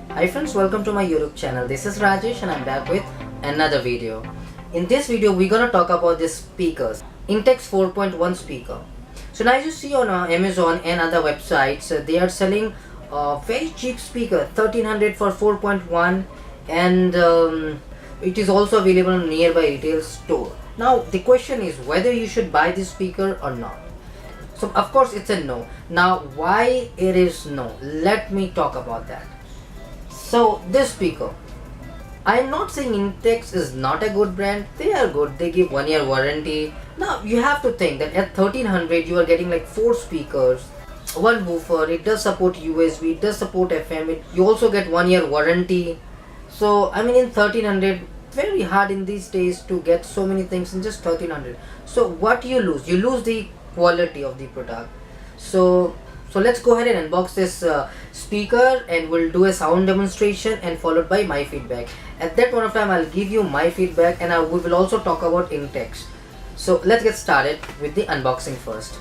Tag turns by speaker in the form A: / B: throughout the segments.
A: Hi friends, welcome to my YouTube channel. This is Rajesh and I'm back with another video. In this video we're gonna talk about this speakers, Intex 4.1 speaker. So now as you see on Amazon and other websites, they are selling very cheap speaker, 1300 for 4.1, and it is also available in nearby retail store. Now the question is whether you should buy this speaker or not. So of course it's a no. Now why it is no? Let me talk about that. So this speaker, I am not saying Intex is not a good brand. They are good. They give 1 year warranty. Now you have to think that at 1300 you are getting like 4 speakers, one woofer. It does support USB. It does support FM. You also get 1 year warranty. So I mean in 1300, very hard in these days to get so many things in just 1300. So what you lose? You lose the quality of the product. So let's go ahead and unbox this speaker and we'll do a sound demonstration and followed by my feedback. At that point of time I'll give you my feedback and we will also talk about Intex. So let's get started with the unboxing first.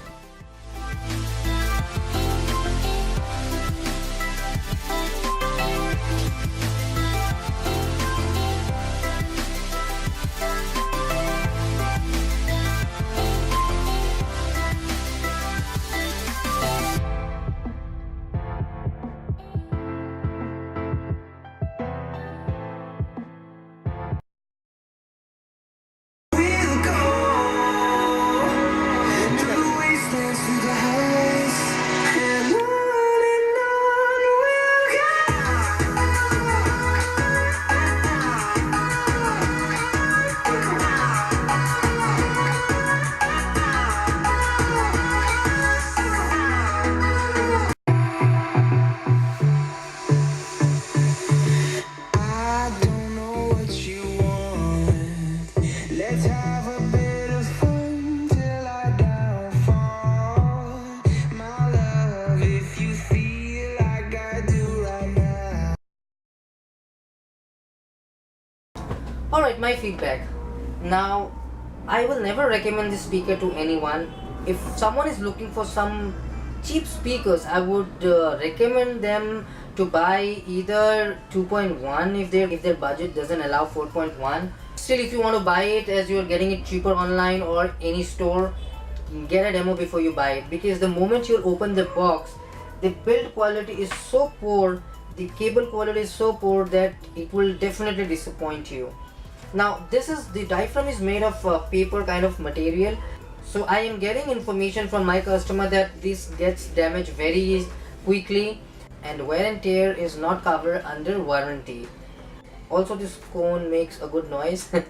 A: Alright, my feedback. Now, I will never recommend this speaker to anyone. If someone is looking for some cheap speakers, I would recommend them to buy either 2.1 if their budget doesn't allow 4.1. Still, if you want to buy it as you are getting it cheaper online or any store, get a demo before you buy it, because the moment you open the box, the build quality is so poor, the cable quality is so poor that it will definitely disappoint you. Now the diaphragm is made of paper kind of material. So I am getting information from my customer that this gets damaged very quickly and wear and tear is not covered under warranty. Also this cone makes a good noise. You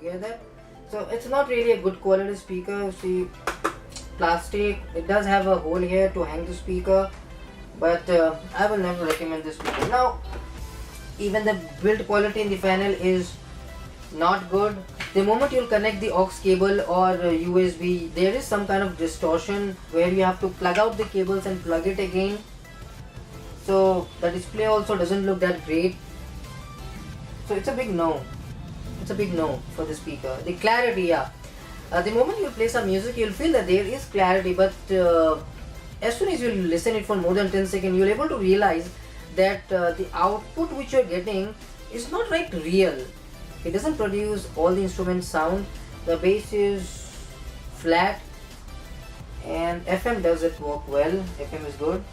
A: get that? So it's not really a good quality speaker. See, plastic, it does have a hole here to hang the speaker, but I will never recommend this speaker. Now even the build quality in the panel is not good. The moment you'll connect the aux cable or USB, there is some kind of distortion where you have to plug out the cables and plug it again. So the display also doesn't look that great. So it's a big no. It's a big no for the speaker. The clarity, yeah. The moment you play some music, you'll feel that there is clarity, but as soon as you listen it for more than 10 seconds, you'll able to realize that the output which you're getting is not like real. It doesn't produce all the instrument sound. The bass is flat and FM does it work well. FM is good.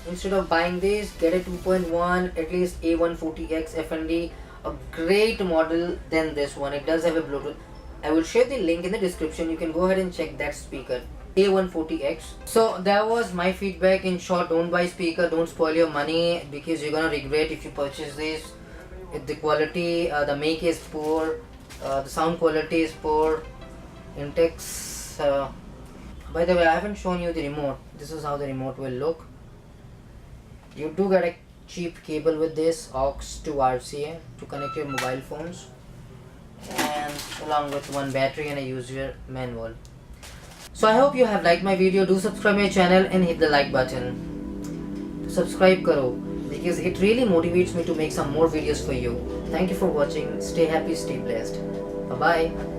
A: Instead of buying this, get a 2.1, at least A140X FND, a great model than this one. It does have a Bluetooth. I will share the link in the description. You can go ahead and check that speaker, A140X. So that was my feedback. In short, don't buy speaker, don't spoil your money, because you're gonna regret if you purchase this. If the quality, the make is poor, the sound quality is poor. Intex. By the way, I haven't shown you the remote. This is how the remote will look. You do get a cheap cable with this, aux to RCA to connect your mobile phones, and along with one battery and a user manual. So I hope you have liked my video. Do subscribe my channel and hit the like button. Subscribe karo, because it really motivates me to make some more videos for you. Thank you for watching. Stay happy, stay blessed. Bye bye.